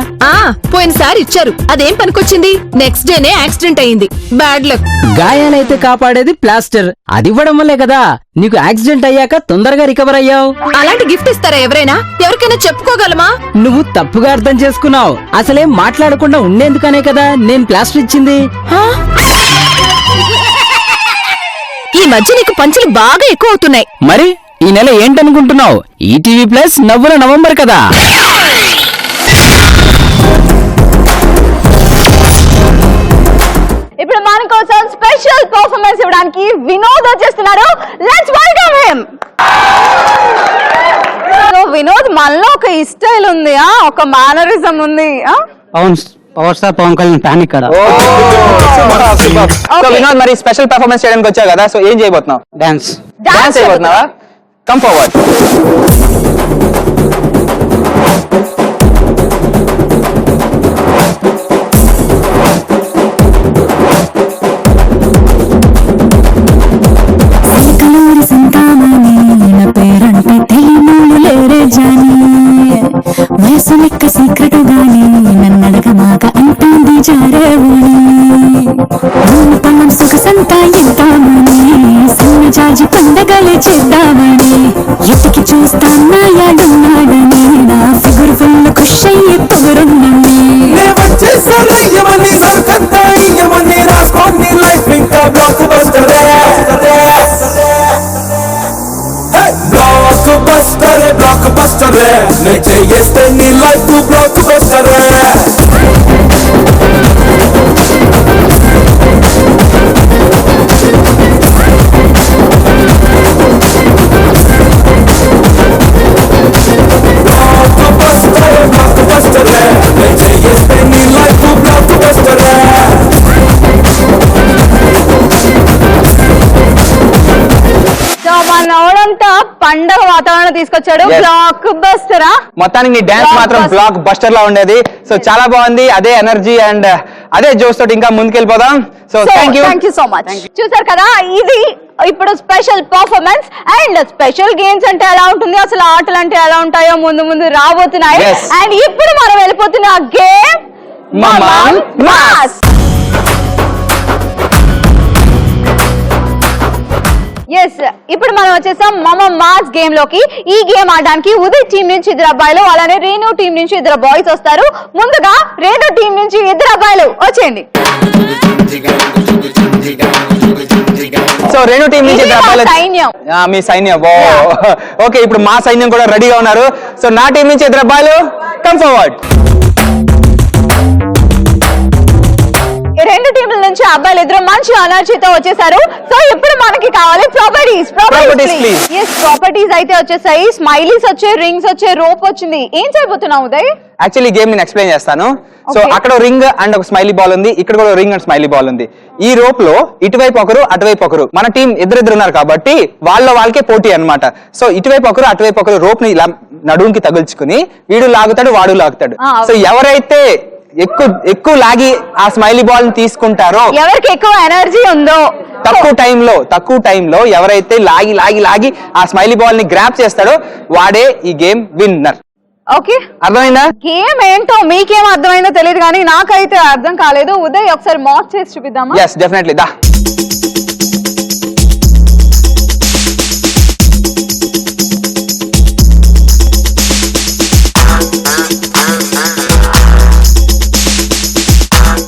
[SPEAKER 7] పోయినసారి ఇచ్చారు, అదేం పనికొచ్చింది? నెక్స్ట్ డేనే యాక్సిడెంట్ అయింది. Bad luck.
[SPEAKER 2] గాయాలైతే కాపాడేది ప్లాస్టర్, అది ఇవ్వడం వల్లే కదా నీకు యాక్సిడెంట్ అయ్యాక తొందరగా రికవర్ అయ్యావు.
[SPEAKER 7] అలాంటి గిఫ్ట్ ఇస్తారా ఎవరైనా? ఎవరికైనా చెప్పుకోగలమా?
[SPEAKER 2] నువ్వు తప్పుగా అర్థం చేసుకున్నావు. అసలేం మాట్లాడకుండా ఉండేందుకనే కదా నేను ప్లాస్టర్ ఇచ్చింది.
[SPEAKER 7] ఈ మధ్య నీకు పంచులు బాగా ఎక్కువ అవుతున్నాయి.
[SPEAKER 2] మరి ఈ నెల ఏంటనుకుంటున్నావు? ఈటీవీ ప్లస్ నవ్వుల నవంబర్ కదా.
[SPEAKER 1] ఇప్పుడు మన కోసం స్పెషల్ పర్ఫార్మెన్స్ ఇవ్వడానికి వినోద్ వచ్చేస్తున్నారు. Let's welcome him. So Vinod, మనలో ఒక స్టైల్ ఉంది, ఒక మేనరిజం ఉంది.
[SPEAKER 8] Power star Pawan Kalyan fan ఇక్కడ.
[SPEAKER 3] సో వినోద్, మరి స్పెషల్ పర్ఫార్మెన్స్ చేయడానికి వచ్చావు కదా, సో ఏం చేయబోతున్నావు?
[SPEAKER 8] డాన్స్
[SPEAKER 3] చేయబోతున్నావా? Come forward.
[SPEAKER 7] వయసు లెక్క సీక్రెట్ గాని నన్నడగ మాక అంటుంది జారేవుని పన్నం సొగసంతా ఇద్దామని సన్న జాజి పండగలే చేద్దామని ఎతికి చూస్తాన్నాయాడున్నాడని నా ఫిగురు ఫుల్ ఖుష్ అయ్యి పొగరున్నని
[SPEAKER 10] బ్లాక్ బస్టర్ చేస్తే నీ లైఫ్ బ్లాక్ బస్టర్.
[SPEAKER 1] పండగ వాతావరణం తీసుకొచ్చాడు. బ్లాక్ బస్టరా?
[SPEAKER 3] మొత్తానికి నీ డాన్స్ మాత్రం బ్లాక్ బస్టర్ లా ఉండేది. సో చాలా బాగుంది. అదే ఎనర్జీ అండ్ అదే జోష్ తోటి ఇంకా ముందుకెళ్ళిపోదాం. So thank you
[SPEAKER 1] so much. చూసారు కదా, ఇది ఇప్పుడు special performance and special games అంటే ఎలా ఉంటుంది, అసలు ఆటలు అంటే ఎలా ఉంటాయో ముందు ముందు రాబోతున్నాయి. అండ్ ఇప్పుడు మనం వెళ్ళిపోతున్న గేమ్ మమమ్ మాస్. ఎస్, ఇప్పుడు మనం వచ్చేసాం మమమ్ మాస్ గేమ్ లోకి. ఈ గేమ్ ఆడడానికి ఉదయ్ టీం నుంచి 2 అబ్బాయిలు, అలానే రేణు టీం నుంచి 2 బాయ్స్ వస్తారు. ముందుగా రేణు టీం నుంచి 2 అబ్బాయిలు వచ్చేయండి.
[SPEAKER 3] సో రేణు టీం నుంచి 2 అబ్బాయిలు.
[SPEAKER 1] సైన్యం.
[SPEAKER 3] మీ సైన్యం. ఓకే, ఇప్పుడు మా సైన్యం కూడా రెడీగా ఉన్నారు. సో నా టీం నుంచి 2 అబ్బాయిలు, కమ్ ఫార్వర్డ్.
[SPEAKER 1] ఈ రెండు టీంల నుంచి అబ్బాయిలు ఇద్దరు మంచి ఎనర్జీతో వచ్చేసారు. సో ఇప్పుడు మనకి కావాలి properties.
[SPEAKER 3] Properties, please.
[SPEAKER 1] Yes, properties అయితే వచ్చేసాయి. స్మైలీస్ వచ్చాయి, రింగ్స్ వచ్చాయి, రోప్ వచ్చింది. ఏం చేయబోతున్నావు ఉదయ్?
[SPEAKER 3] యాక్చువల్లీ గేమ్ నేను ఎక్స్ప్లెయిన్ చేస్తాను. సో అక్కడ రింగ్ అండ్ ఒక స్మైలీ బాల్ ఉంది, ఇక్కడ కూడా రింగ్ అండ్ స్మైలీ బాల్ ఉంది. ఈ రోప్ లో ఇటువైపు ఒకరు అటువైపు ఒకరు, మన టీం ఇద్దరు ఉన్నారు కాబట్టి వాళ్ళకే పోటీ అన్నమాట. సో ఇటువైపు ఒకరు అటువైపు ఒకరు రోప్ ని ఇలా నడుముకి తగుల్చుకుని వీడు లాగుతాడు, వాడు లాగుతాడు. సో ఎవరైతే ఎక్కువ లాగి ఆ స్మైలీ బాల్ ని తీసుకుంటారో,
[SPEAKER 1] ఎవరికి ఎక్కువ ఎనర్జీ ఉందో,
[SPEAKER 3] తక్కువ టైంలో ఎవరైతే లాగి లాగి లాగి ఆ స్మైలీ బాల్ ని గ్రాప్ చేస్తాడో వాడే ఈ గేమ్ విన్నర్.
[SPEAKER 1] ఓకే,
[SPEAKER 3] అర్థమైందా?
[SPEAKER 1] గేమ్ ఏంటో మీకేం అర్థమైందో తెలియదు కానీ నాకైతే అర్థం కాలేదు. ఉదయ్ ఒకసారి మాక్ చేసి చూపిద్దామా?
[SPEAKER 3] Yes, definitely. దా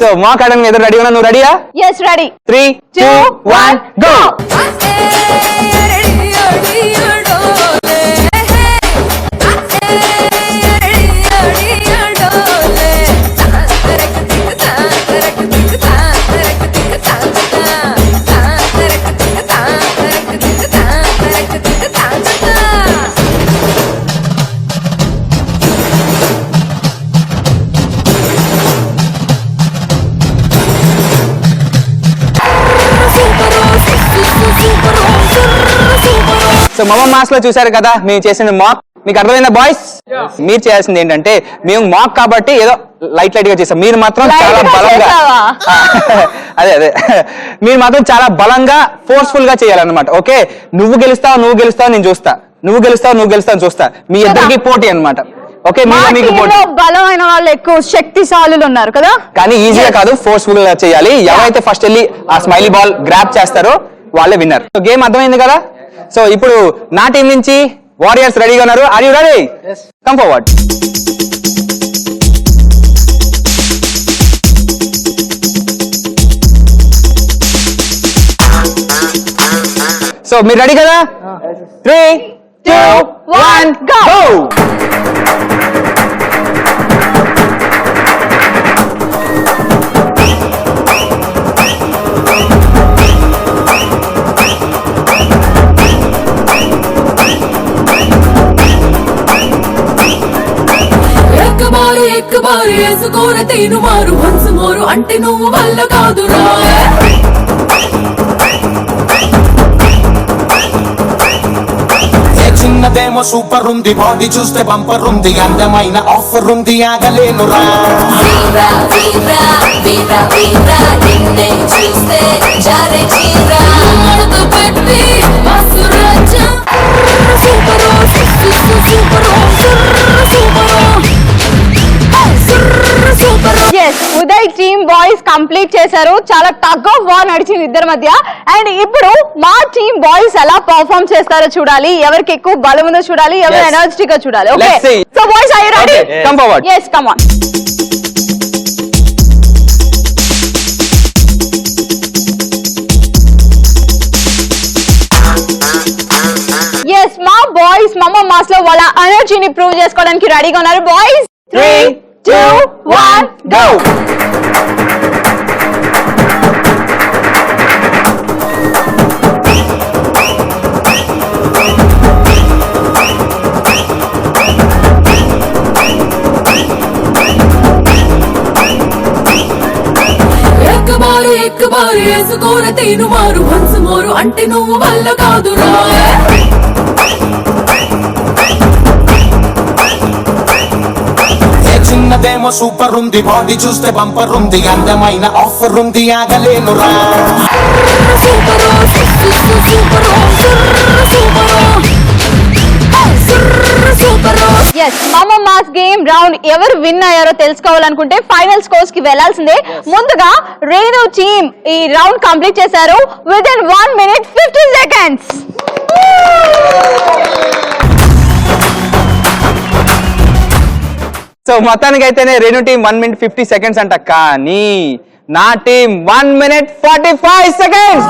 [SPEAKER 3] సో మాక్ ఆడడానికి ఎదురు రెడీ ఉన్నా? నువ్వు రెడీయా?
[SPEAKER 1] Yes, ready.
[SPEAKER 3] 3, 2, 1 గో. సో మమ మాస్ లో చూసారు కదా మేము చేసిన మాక్. మీకు అర్థమైందా బాయ్స్? మీరు చేయాల్సింది ఏంటంటే, మేము మాక్ కాబట్టి ఏదో లైట్ గా చేసాం, మీరు మాత్రం చాలా బలంగా అదే మీరు మాత్రం చాలా బలంగా ఫోర్స్ఫుల్ గా చేయాలన్నమాట. ఓకే, నువ్వు గెలుస్తావు నేను చూస్తా, నువ్వు గెలుస్తావు చూస్తా. మీ ఇద్దరికి పోటీ అన్నమాట. ఓకే, మీకు పోటీ.
[SPEAKER 1] బలమైన వాళ్ళు ఎక్కువ శక్తిశాలులు ఉన్నారు కదా,
[SPEAKER 3] కానీ ఈజీగా కాదు, ఫోర్స్ఫుల్ గా చేయాలి. ఎవరైతే ఫస్ట్ వెళ్ళి ఆ స్మైలీ బాల్ గ్రాప్ చేస్తారో వాళ్ళే విన్నర్. సో గేమ్ అర్థమైంది కదా? సో ఇప్పుడు నా టీం నుంచి వారియర్స్ రెడీగా ఉన్నారు. Are you ready? Come forward. So మీరు రెడీ కదా? 3, 2, 1 గో.
[SPEAKER 7] एक बार వేసుకోర తేను మారు వన్స్ మోరు అంటే నువ్వు వల్ల కాదురా.
[SPEAKER 10] చిన్నదేమో సూపర్ ఉంది, బాడీ చూస్తే బంపర్ ఉంది, అందమైన ఆఫర్ ఉంది, ఆగలేనురా.
[SPEAKER 7] వీరా వీరా వీరా వీరా నిన్నే చూస్తే జారే చీరా మనతో పెట్టి మసురాజా super super
[SPEAKER 1] Uday team boys complete చేశారు. చాలా టగ్ ఆఫ్ వార్ నడిచింది ఇద్దరి మధ్య. అండ్ ఇప్పుడు మా టీమ్ బాయ్స్ ఎలా పర్ఫార్మ్ చేస్తారో చూడాలి, ఎవరికి ఎక్కువ బలం ఉందో చూడాలి, ఎవరు ఎనర్జెటిక్ గా చూడాలి. Okay, so boys are you ready?
[SPEAKER 3] Come forward.
[SPEAKER 1] yes, come on. yes, మా బాయ్స్ మమ్మ మాస్ లో వాళ్ళ ఎనర్జీని ప్రూవ్ చేసుకోవడానికి రెడీగా ఉన్నారు. Boys 3, 2, 1 go.
[SPEAKER 7] एक बार వేసుకోర తేను మారు వన్స్ మోరు అంటే నువ్వు వల్ల కాదురా.
[SPEAKER 10] చిన్నదేమో సూపర్ ఉంది, బాడీ చూస్తే బంపర్ ఉంది, అందమైన ఆఫర్ ఉంది, ఆగలేనురా.
[SPEAKER 7] సూపర్
[SPEAKER 1] yes, మమ్మ మాస్ గేమ్ రౌండ్ ఎవరు విన్ అయ్యారో తెలుసుకోవాలనుకుంటే ఫైనల్ స్కోర్స్ కి వెళ్లాల్సిందే. ముందుగా రేణు టీమ్ ఈ రౌండ్ కంప్లీట్ చేశారు within 1 minute 50 seconds.
[SPEAKER 3] సో మొత్తానికి అయితేనే రేణు టీం 1 minute 50 seconds అంట, కానీ నా టీం 1 minute 45 seconds.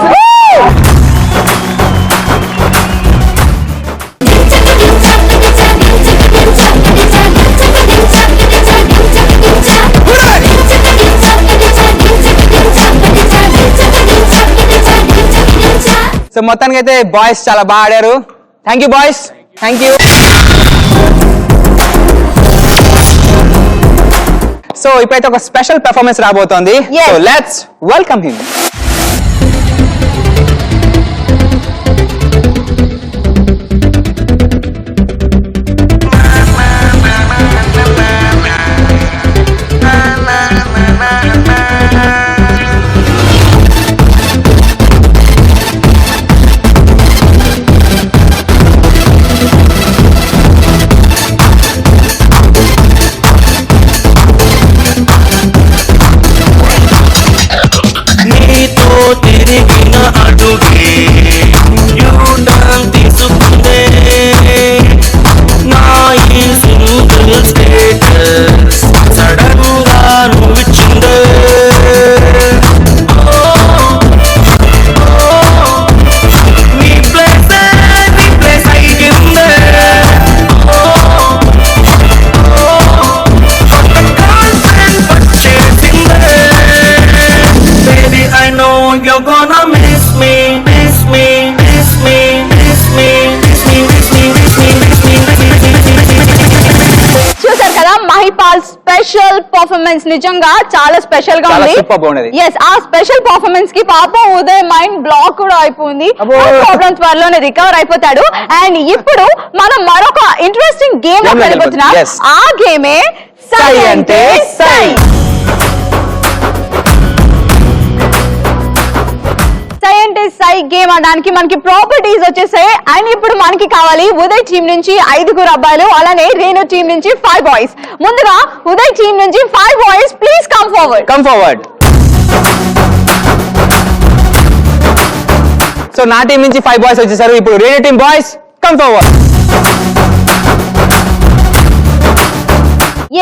[SPEAKER 3] మొత్తానికి అయితే బాయ్స్ చాలా బాగా ఆడారు. Thank you boys, thank you. So ఇప్పుడైతే ఒక స్పెషల్ పెర్ఫార్మెన్స్ రాబోతోంది. So let's welcome him.
[SPEAKER 2] తిరిగిన అడుగే యూటర్న్ తీసుకుందే నా ఈ సింగిల్ స్టేటస్ సడన్ గా నువ్విచ్చిందే నీ ప్లేస్ అయ్యిందే కాన్ఫిడెన్స్ వచ్చేసిందే. Baby, I know you're gonna miss me, miss me, miss me, miss me, miss me, miss me, miss me, miss me,
[SPEAKER 1] చూసారు కదా మహిపాల్ స్పెషల్ పర్ఫార్మెన్స్ నిజంగా చాలా స్పెషల్ గా ఉంది. ఎస్, ఆ స్పెషల్ పర్ఫార్మెన్స్ కి పాపం ఉదయ్ మైండ్ బ్లాక్ కూడా అయిపోయింది. ప్రాబ్లమ్స్ త్వరలోనే రికవర్ అయిపోతాడు. అండ్ ఇప్పుడు మనం మరొక ఇంట్రెస్టింగ్ గేమ్ లో వెళ్ళిపోతున్నాం. ఆ గేమే సై అంటే సై. సై అంటే సై గేమ్ ఆడడానికి మనకి ప్రాపర్టీస్ వచ్చేసాయి. అండ్ ఇప్పుడు మనకి కావాలి ఉదయ్ టీం నుంచి 5 అబ్బాయిలు, అలానే రేణు టీం నుంచి 5 బాయ్స్. ముందుగా ఉదయ్ టీం నుంచి 5 boys, please come forward.
[SPEAKER 3] Come forward. So నా టీం నుంచి 5 బాయ్స్ వచ్చేసారు. ఇప్పుడు Renu team boys come forward.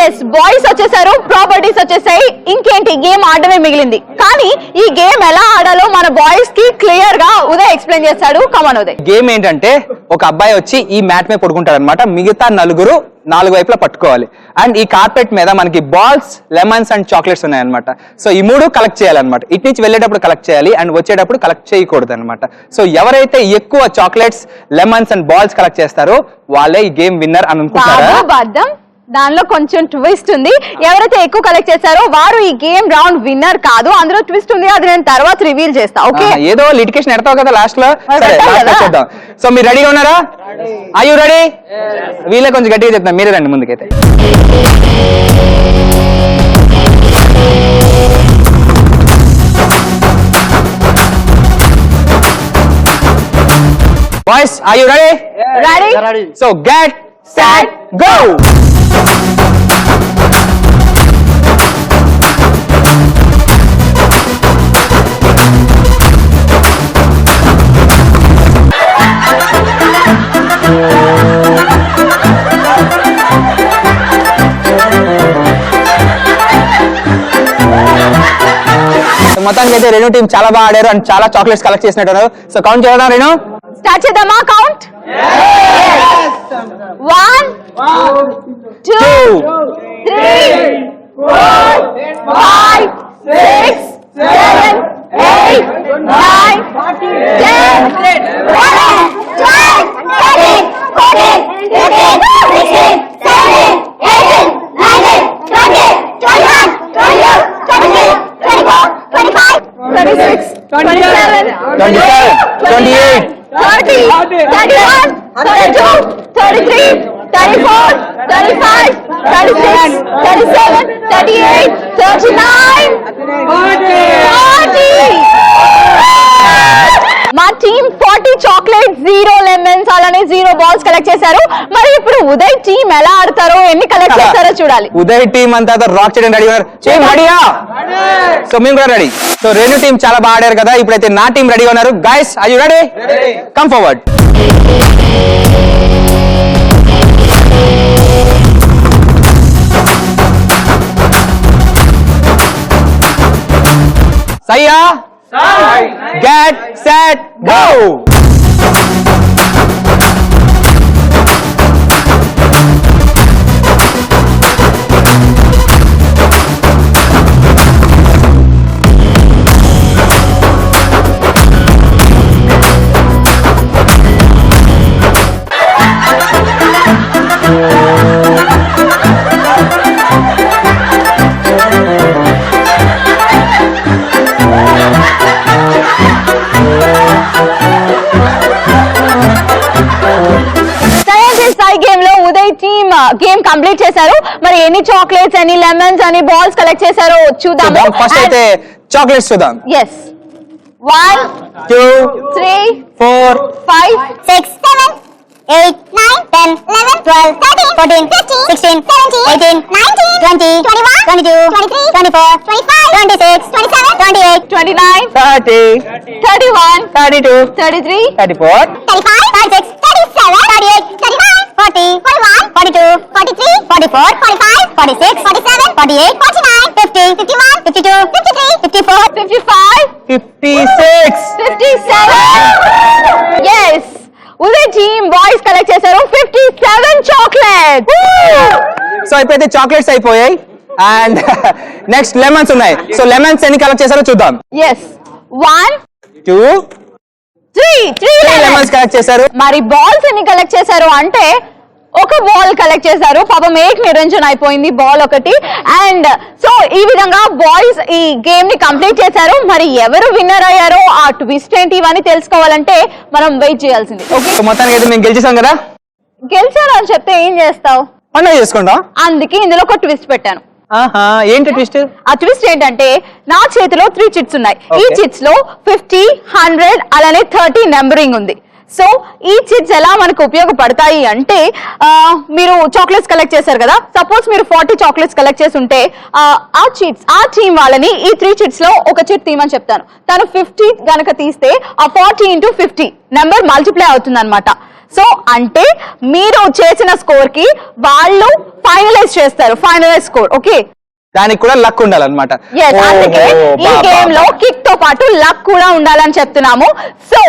[SPEAKER 1] Yes, boys వచ్చేసారు, ప్రాపర్టీస్ వచ్చేసాయి. ఇంకేంటి, గేమ్ ఆడమే మిగిలింది. కానీ ఈ గేమ్ ఎలా ఆడాలో మన బాయ్స్ కి క్లియర్ గా ఉదయ్ ఎక్స్ప్లెయిన్ చేస్తాడు. కమాన్ ఉదయ్.
[SPEAKER 3] గేమ్ ఏంటంటే ఒక అబ్బాయి వచ్చి ఈ మ్యాట్ మీద పడుకుంటాడు అనమాట. మిగతా 4 వైపులా పట్టుకోవాలి. అండ్ ఈ కార్పెట్ మీద మనకి బాల్స్, లెమన్స్ అండ్ చాక్లెట్స్ ఉన్నాయన్నమాట. సో ఈ 3 కలెక్ట్ చేయాలన్నమాట. ఇటు నుంచి వెళ్ళేటప్పుడు కలెక్ట్ చేయాలి అండ్ వచ్చేటప్పుడు కలెక్ట్ చేయకూడదు అనమాట. సో ఎవరైతే ఎక్కువ chocolates, lemons and balls collect చేస్తారో వాళ్ళే ఈ గేమ్ విన్నర్ అని అనుకుంటారా?
[SPEAKER 1] దానిలో కొంచెం ట్విస్ట్ ఉంది. ఎవరైతే ఎక్కువ కలెక్ట్ చేశారో వారు ఈ గేమ్ రౌండ్ విన్నర్ కాదు. అందులో ట్విస్ట్ ఉంది, అది నేను తర్వాత రివీల్ చేస్తా. ఓకే,
[SPEAKER 3] ఏదో లిటికేషన్ ఎడతావు కదా లాస్ట్ లో. చేద్దాం. సో మీరు రెడీగా ఉన్నారా? Are you ready? వీళ్ళే కొంచెం గట్టిగా చెప్తాం, మీరే రండి ముందుకైతే. Boys, are you ready?
[SPEAKER 1] Ready.
[SPEAKER 3] So get set go. మొత్తానికి అయితే రేణు టీం చాలా బాగా ఆడారు అండ్ చాలా చాక్లెట్స్ కలెక్ట్ చేసినట్టు. సో కౌంట్ చేద్దాం రేణు.
[SPEAKER 1] స్టార్ట్ చేద్దామా? కౌంట్. 1 2 3 4 5 6 7 8 9 10 11 12 13 14 15 16 17 18 19 20 21 22 23 24 25 26 27 28 30 31 32 33 34 35 36 37 38 39 40. మా టీం 40 చాక్లెట్, 0 లెమన్స్, అలానే 0 బాల్స్ కలెక్ట్ చేశారు. మరి ఇప్పుడు ఉదయ్ టీం ఎలా ఆడతారో, ఎన్ని కలెక్ట్ చేస్తారో చూడాలి.
[SPEAKER 3] ఉదయ్ టీం అంతా రాక్ చేయడం రెడీ ఉన్నారు. రెడీయా? సో మేము కూడా రెడీ. సో రేణు టీం చాలా బాగా ఆడారు కదా. ఇప్పుడైతే నా టీం రెడీగా ఉన్నారు. Guys, are you ready? Come forward. సయ్యా? Get set go.
[SPEAKER 1] Sai game లో ఉదయ్ టీమ్ గేమ్ కంప్లీట్ చేశారు. మరి ఎన్ని చాక్లెట్స్, ఎన్ని లెమన్స్, ఎన్ని బాల్స్ కలెక్ట్ చేశారో చూద్దాము.
[SPEAKER 3] ఫస్ట్ అయితే చాక్లెట్స్ చూద్దాం.
[SPEAKER 1] yes 1
[SPEAKER 3] 2
[SPEAKER 1] 3
[SPEAKER 3] 4
[SPEAKER 1] 5
[SPEAKER 7] 6 7 8 9 10 11 12 13 14 15 16 17 18 19 20 21 22 23 24 25 26 27 28
[SPEAKER 1] 29
[SPEAKER 3] 30
[SPEAKER 1] 31
[SPEAKER 3] 32
[SPEAKER 1] 33
[SPEAKER 3] 34
[SPEAKER 7] 35 36 37 38 39 40 41 42 43 44 45 46 47 48 49 50 51 52 53 54
[SPEAKER 1] 55
[SPEAKER 3] 56
[SPEAKER 1] 57 yes Uday team boys collect చేశారు 57 చాక్లెట్స్.
[SPEAKER 3] సో ఇప్పుడైతే చాక్లెట్స్ అయిపోయాయి అండ్ నెక్స్ట్ లెమన్స్ ఉన్నాయి. సో లెమన్స్ ఎన్ని కలెక్ట్ చేశారో చూద్దాం.
[SPEAKER 1] yes 1
[SPEAKER 3] 2
[SPEAKER 1] 3
[SPEAKER 3] లెమన్స్ కలెక్ట్ చేశారు.
[SPEAKER 1] మరి బాల్స్ ఎన్ని కలెక్ట్ చేశారు అంటే ఒక బాల్ కలెక్ట్ చేశారు. పాపం ఏక్ నిరంజన్ అయిపోయింది బాల్ ఒకటి. అండ్ సో ఈ విధంగా బాయ్స్ ఈ గేమ్ ని కంప్లీట్ చేశారు. మరి ఎవరు విన్నర్ అయ్యారో ఆ ట్విస్ట్ ఏంటి ఇవన్నీ తెలుసుకోవాలంటే మనం వెయిట్ చేయాల్సింది. ఓకే
[SPEAKER 3] సో మొత్తానికి అయితే మేము గెలిచేసాం కదా.
[SPEAKER 1] గెలిచాను అని చెప్తే ఏం చేస్తావు?
[SPEAKER 3] పండుగ చేసుకుంటాం.
[SPEAKER 1] అందుకే ఇందులో ఒక ట్విస్ట్ పెట్టాను.
[SPEAKER 3] ఆహా ఏంటి ట్విస్ట్?
[SPEAKER 1] ఆ ట్విస్ట్ ఏంటంటే నా చేతిలో 3 చిట్స్ ఉన్నాయి. ఈ
[SPEAKER 3] Okay.
[SPEAKER 1] చిట్స్ లో 50, 100 అలానే 30 నెంబరింగ్ ఉంది. సో ఈ చిట్స్ ఎలా మనకు ఉపయోగపడతాయి అంటే మీరు చాక్లెట్స్ కలెక్ట్ చేశారు కదా, సపోజ్ మీరు 40 చాక్లెట్స్ కలెక్ట్ చేసి ఉంటే ఆ చిట్స్ ఆ టీమ్ వాళ్ళని ఈ 3 చిట్స్ లో ఒక చిట్ తీయమని చెప్తాను. తను 50 గనక తీస్తే ఆ 40 into 50 నెంబర్ మల్టిప్లై అవుతుంది అనమాట. సో అంటే మీరు చేసిన స్కోర్ కి వాళ్ళు ఫైనలైజ్ చేస్తారు, ఫైనలైజ్ స్కోర్. ఓకే
[SPEAKER 3] దానికి కూడా లక్ ఉండాలన్నమాట.
[SPEAKER 1] అందుకే ఈ గేమ్ లో కిక్ తో పాటు లక్ కూడా ఉండాలని చెప్తున్నాము. సో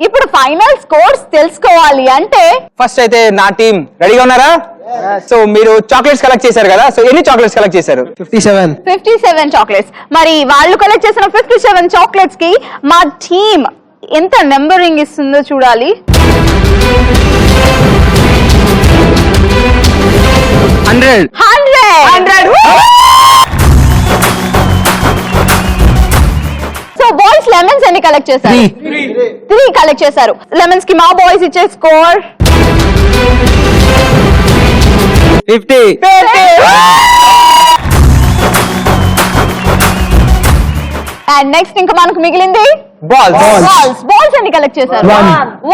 [SPEAKER 1] ఇప్పుడు ఫైనల్ స్కోర్స్ తెలుసుకోవాలి అంటే
[SPEAKER 3] ఫస్ట్ అయితే నా టీం రెడీగా ఉన్నారా? సో మీరు చాక్లెట్స్ కలెక్ట్ చేశారు కదా, సో ఎన్ని చాక్లెట్స్ కలెక్ట్ చేశారు?
[SPEAKER 1] 57 చాక్లెట్స్. మరి వాళ్ళు కలెక్ట్ చేసిన 57 చాక్లెట్స్ కి మా టీమ్ ఎంత నెంబరింగ్ ఇస్తుందో చూడాలి. 100. సో బాయ్స్ లెమన్స్ ఎన్ని కలెక్ట్ చేశారు? 3 కలెక్ట్ చేశారు. లెమన్స్ కి మా బాయ్స్ ఇచ్చే స్కోర్
[SPEAKER 3] 50.
[SPEAKER 1] అండ్ నెక్స్ట్ ఇంకా మనకు మిగిలింది బాల్స్ ఎన్ని కలెక్ట్ చేశారు?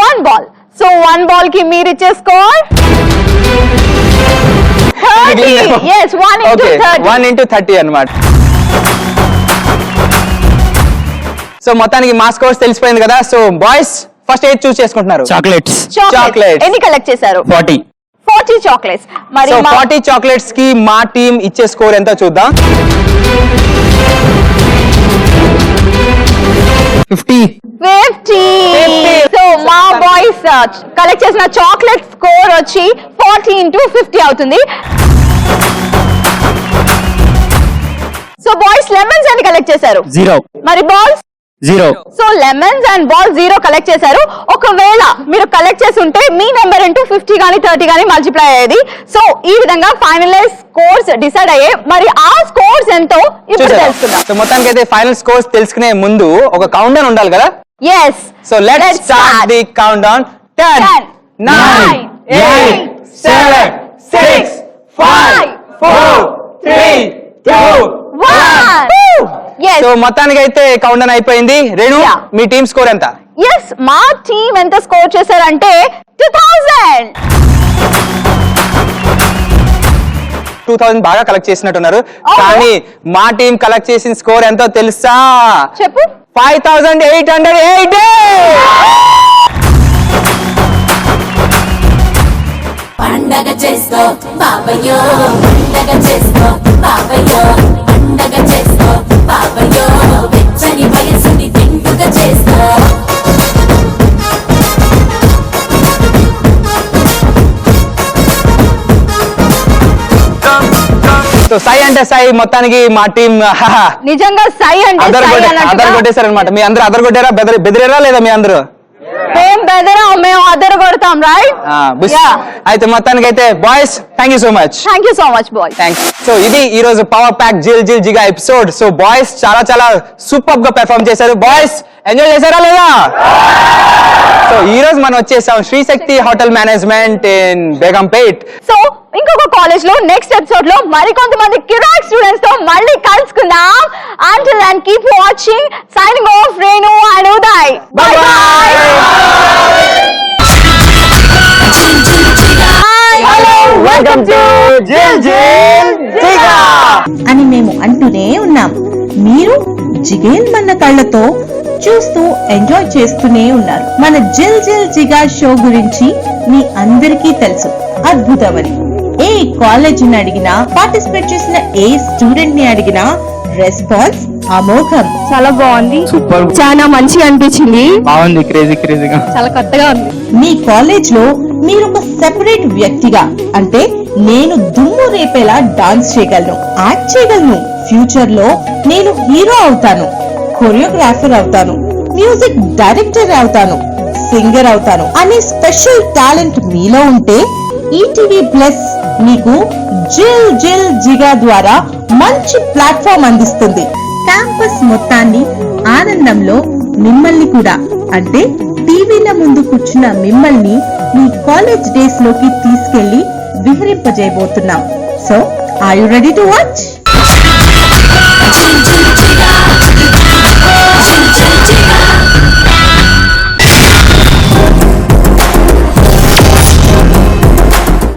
[SPEAKER 1] 1 బాల్. సో 1 బాల్ కి మీరు ఇచ్చే స్కోర్ 30. yes 1 into 30.
[SPEAKER 3] 1 into 30 అన్నమాట. సో మొత్తానికి మా స్కోర్స్ తెలిసిపోయింది కదా. సో బాయ్స్ ఫస్ట్ ఏది చూస్ చేసుకుంటున్నారు?
[SPEAKER 5] చాక్లెట్స్.
[SPEAKER 3] Chocolates.
[SPEAKER 1] ఎన్ని కలెక్ట్ చేశారు?
[SPEAKER 5] 40.
[SPEAKER 1] 40 చాక్లెట్స్. మరి
[SPEAKER 3] సో 40 చాక్లెట్స్ కి మా టీం ఇచ్చే స్కోర్ ఎంతో చూద్దాం.
[SPEAKER 5] 50.
[SPEAKER 1] సో మా బాయ్స్ కలెక్ట్ చేసిన చాక్లెట్ స్కోర్ వచ్చి 40 into 50 అవుతుంది. సో బాయ్స్ లెమన్స్ ఎన్ని కలెక్ట్ చేశారు?
[SPEAKER 5] 0.
[SPEAKER 1] మరి balls
[SPEAKER 5] 0.
[SPEAKER 1] So lemons and ball 0 collect చేశారు. ఒకవేళ మీరు కలెక్ట్ చేసి ఉంటే మీ నెంబర్ ఇంటూ 50 గానీ 30 గానీ మల్టిప్లై అయ్యేది. సో ఈ విధంగా ఫైనలైజ్ స్కోర్స్ డిసైడ్ అయ్యాయి. మరి ఆ స్కోర్స్ ఎంతో ఇప్పుడు తెలుసుకుందాం.
[SPEAKER 3] సో మొత్తానికి అయితే ఫైనల్ స్కోర్స్ తెలుసుకునే ముందు ఒక కౌంట్ డౌన్ ఉండాలి కదా.
[SPEAKER 1] yes
[SPEAKER 3] so let's start the count down. 10 9 8 7 6 5 4 3 2
[SPEAKER 1] 1. yes
[SPEAKER 3] so మొత్తానికి అయితే కౌంట్ డౌన్ అయిపోయింది. రేణు
[SPEAKER 1] Yeah.
[SPEAKER 3] మీ టీం స్కోర్ ఎంత?
[SPEAKER 1] yes మా టీమ్ ఎంత స్కోర్ చేశారంటే
[SPEAKER 3] 2000 బాగా కలెక్ట్ చేసినట్టున్నారు.
[SPEAKER 1] అవును.
[SPEAKER 3] కానీ మా టీం కలెక్ట్ చేసిన స్కోర్ ఎంతో తెలుసా?
[SPEAKER 1] చెప్పు.
[SPEAKER 3] 5880.
[SPEAKER 7] పండగ చేసుకో బాబయ్యో, పండగ చేసుకో బాబయ్యో, పండగ చేసుకో బాబయ్యో, వెచ్చని వయసుని తింటుక చేసుకో.
[SPEAKER 3] సో సై అంటే సై, మొత్తానికి మా టీం
[SPEAKER 1] నిజంగా సై అంటే
[SPEAKER 3] అదర్
[SPEAKER 1] సై
[SPEAKER 3] కొట్టేశారు అనమాట. మీ అందరూ అదర్ కొట్టారా, బెదిరేరా లేదా? మీ అందరూ
[SPEAKER 1] ఏం బెదరా మేము అదర కొడతాం రైట్
[SPEAKER 3] అయితే మొత్తానికి అయితే boys thank you so much.
[SPEAKER 1] Thank you so much boy.
[SPEAKER 3] Thanks. So ఇది ఈ రోజు పవర్ ప్యాక్ జిల్ జిల్ జిగా ఎపిసోడ్. సో బాయ్స్ చాలా సూపర్ గా పెర్ఫార్మ్ చేశారు. బాయ్స్ ఎంజాయ్ చేశారా లేదా? సో ఈ రోజు మనం వచ్చేసాం Srishakti hotel management in Begumpet.
[SPEAKER 1] So ఇంకొక కాలేజ్ లో నెక్స్ట్ ఎపిసోడ్ లో మరికొంతమంది కిరాక్ స్టూడెంట్స్ తో మళ్ళీ కలుసుకుందాం. Until then keep watching. Signing off, Renu and Uday. Bye bye. Hello, welcome to Jil Jil Jiga.
[SPEAKER 11] అని మేము అంటూనే ఉన్నాం. మీరు జిగేల్ మన్న కళ్ళతో చూస్తూ ఎంజాయ్ చేస్తూనే ఉన్నారు. మన జిల్ జిల్ జిగా షో గురించి మీ అందరికీ తెలుసు, అద్భుతమని. ఏ కాలేజీని అడిగినా, పార్టిసిపేట్ చేసిన ఏ స్టూడెంట్ ని అడిగినా రెస్పాన్స్ అమోఘం.
[SPEAKER 1] చాలా బాగుంది, సూపర్, చాలా మంచిగా అనిపించింది.
[SPEAKER 9] బాగుంది, క్రేజీగా,
[SPEAKER 1] చాలా కొత్తగా ఉంది.
[SPEAKER 11] మీ కాలేజ్ లో మీరు ఒక సెపరేట్ వ్యక్తిగా, అంటే నేను దుమ్ము రేపేలా డాన్స్ చేయగలను, యాక్ట్ చేయగలను, ఫ్యూచర్ లో నేను హీరో అవుతాను, కొరియోగ్రాఫర్ అవుతాను, మ్యూజిక్ డైరెక్టర్ అవుతాను, సింగర్ అవుతాను అనే స్పెషల్ టాలెంట్ మీలో ఉంటే ఈటీవీ ప్లస్ మీకు జిల్ జిల్ జిగా ద్వారా మంచి ప్లాట్ఫామ్ అందిస్తుంది. క్యాంపస్ మొత్తాన్ని ఆనందంలో మిమ్మల్ని కూడా, అంటే టీవీల ముందు కూర్చున్న మిమ్మల్ని మీ కాలేజ్ డేస్ లోకి తీసుకెళ్లి విహరింపజేయబోతున్నాం. So are you ready to watch?